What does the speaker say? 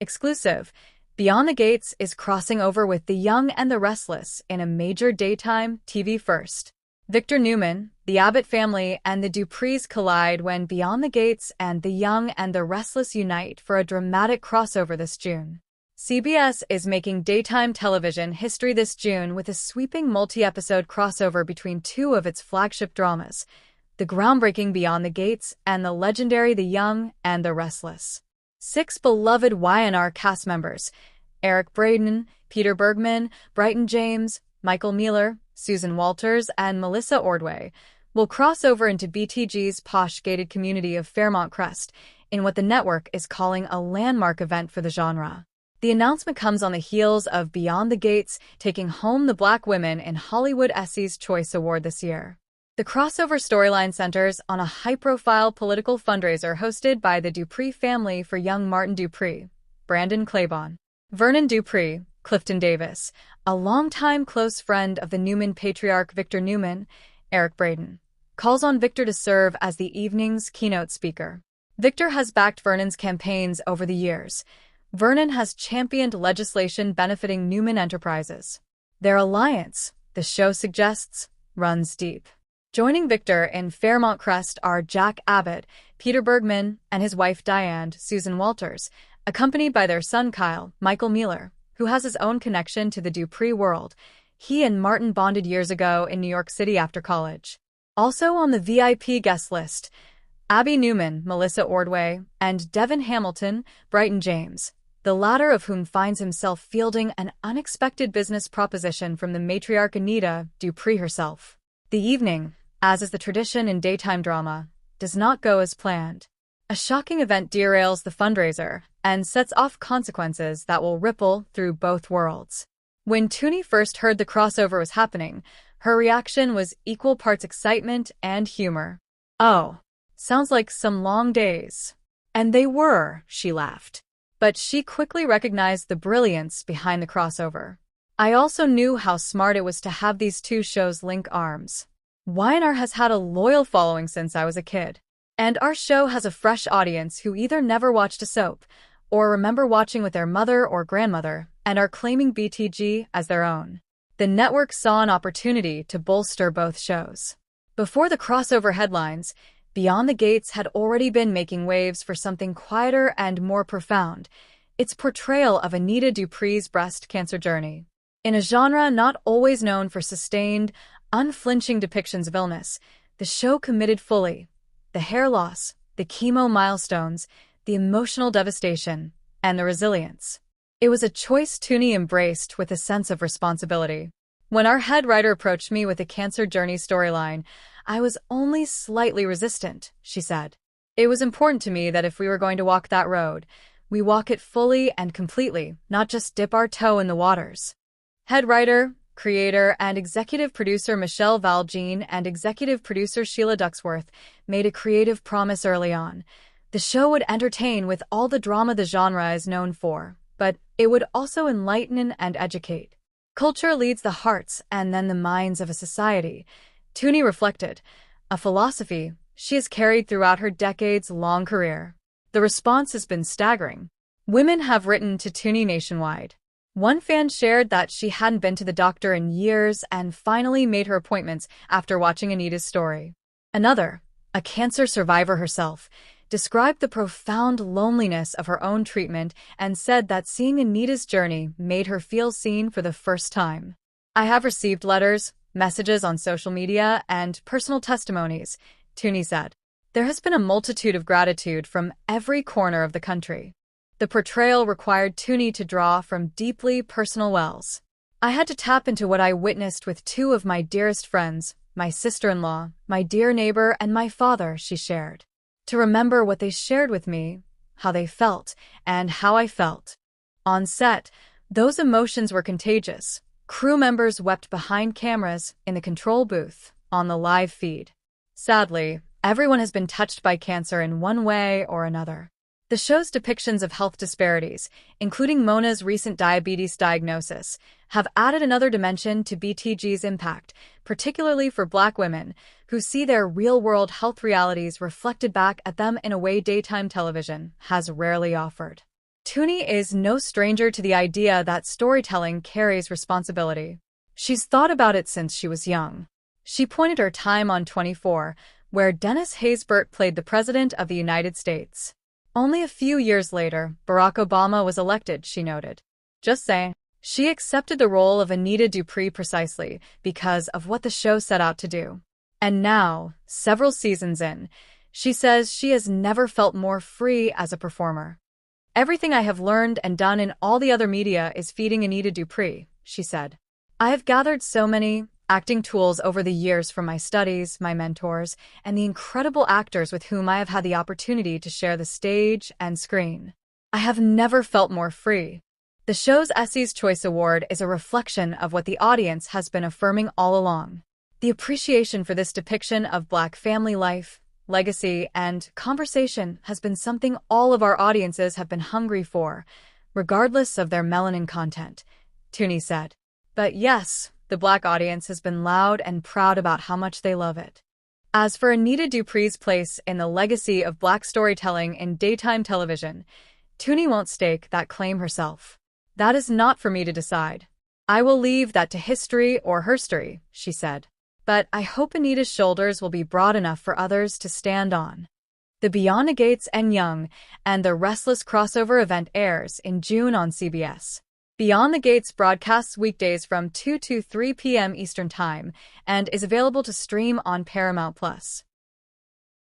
Exclusive. Beyond the Gates is crossing over with The Young and the Restless in a major daytime TV first. Victor Newman, the Abbott family, and the Duprees collide when Beyond the Gates and The Young and the Restless unite for a dramatic crossover this June. CBS is making daytime television history this June with a sweeping multi-episode crossover between two of its flagship dramas, the groundbreaking Beyond the Gates and the legendary The Young and the Restless. 6 beloved Y&R cast members, Eric Braeden, Peter Bergman, Bryton James, Michael Mealer, Susan Walters, and Melissa Ordway, will cross over into BTG's posh gated community of Fairmont Crest in what the network is calling a landmark event for the genre. The announcement comes on the heels of Beyond the Gates taking home the Black Women in Hollywood Essie's Choice Award this year. The crossover storyline centers on a high-profile political fundraiser hosted by the Dupree family for young Martin Dupree, Brandon Claiborne, Vernon Dupree, Clifton Davis, a longtime close friend of the Newman patriarch Victor Newman. Eric Braeden calls on Victor to serve as the evening's keynote speaker. Victor has backed Vernon's campaigns over the years. Vernon has championed legislation benefiting Newman Enterprises. Their alliance, the show suggests, runs deep. Joining Victor in Fairmont Crest are Jack Abbott, Peter Bergman, and his wife Diane, Susan Walters, accompanied by their son Kyle, Michael Mealer, who has his own connection to the Dupree world. He and Martin bonded years ago in New York City after college. Also on the VIP guest list, Abby Newman, Melissa Ordway, and Devin Hamilton, Bryton James, the latter of whom finds himself fielding an unexpected business proposition from the matriarch Anita Dupree herself. The evening, as is the tradition in daytime drama, does not go as planned. A shocking event derails the fundraiser and sets off consequences that will ripple through both worlds. When Toonie first heard the crossover was happening, her reaction was equal parts excitement and humor. "Oh, sounds like some long days." And they were, she laughed. But she quickly recognized the brilliance behind the crossover. "I also knew how smart it was to have these two shows link arms. Y&R has had a loyal following since I was a kid. And our show has a fresh audience who either never watched a soap or remember watching with their mother or grandmother and are claiming BTG as their own." The network saw an opportunity to bolster both shows. Before the crossover headlines, Beyond the Gates had already been making waves for something quieter and more profound, its portrayal of Anita Dupree's breast cancer journey. In a genre not always known for sustained, unflinching depictions of illness, the show committed fully. The hair loss, the chemo milestones, the emotional devastation, and the resilience. It was a choice Toonie embraced with a sense of responsibility. "When our head writer approached me with the cancer journey storyline, I was only slightly resistant," she said. "It was important to me that if we were going to walk that road, we walk it fully and completely, not just dip our toe in the waters." Head writer, creator, and executive producer Michelle Valjean and executive producer Sheila Ducksworth made a creative promise early on. The show would entertain with all the drama the genre is known for, but it would also enlighten and educate. "Culture leads the hearts and then the minds of a society," Toonie reflected, a philosophy she has carried throughout her decades-long career. The response has been staggering. Women have written to Toonie nationwide. One fan shared that she hadn't been to the doctor in years and finally made her appointments after watching Anita's story. Another, a cancer survivor herself, described the profound loneliness of her own treatment and said that seeing Anita's journey made her feel seen for the first time. "I have received letters, messages on social media, and personal testimonies," Toonie said. "There has been a multitude of gratitude from every corner of the country." The portrayal required Toonie to draw from deeply personal wells. "I had to tap into what I witnessed with two of my dearest friends, my sister-in-law, my dear neighbor, and my father," she shared. "To remember what they shared with me, how they felt, and how I felt." On set, those emotions were contagious. Crew members wept behind cameras, in the control booth, on the live feed. Sadly, everyone has been touched by cancer in one way or another. The show's depictions of health disparities, including Mona's recent diabetes diagnosis, have added another dimension to BTG's impact, particularly for Black women, who see their real-world health realities reflected back at them in a way daytime television has rarely offered. Toonie is no stranger to the idea that storytelling carries responsibility. She's thought about it since she was young. She pointed her time on 24, where Dennis Haysbert played the President of the United States. Only a few years later, Barack Obama was elected, she noted. Just saying. She accepted the role of Anita Dupree precisely because of what the show set out to do. And now, several seasons in, she says she has never felt more free as a performer. Everything I have learned and done in all the other media is feeding Anita Dupree, she said. I have gathered so many acting tools over the years from my studies, my mentors, and the incredible actors with whom I have had the opportunity to share the stage and screen. I have never felt more free. The show's Essie's Choice Award is a reflection of what the audience has been affirming all along. The appreciation for this depiction of Black family life, legacy, and conversation has been something all of our audiences have been hungry for, regardless of their melanin content, Toonie said. But yes, the Black audience has been loud and proud about how much they love it. As for Anita Dupree's place in the legacy of Black storytelling in daytime television, Toonie won't stake that claim herself. That is not for me to decide. I will leave that to history or herstory, she said. But I hope Anita's shoulders will be broad enough for others to stand on. The Beyond the Gates and Young and the Restless crossover event airs in June on CBS. Beyond the Gates broadcasts weekdays from 2 to 3 p.m. Eastern Time and is available to stream on Paramount+.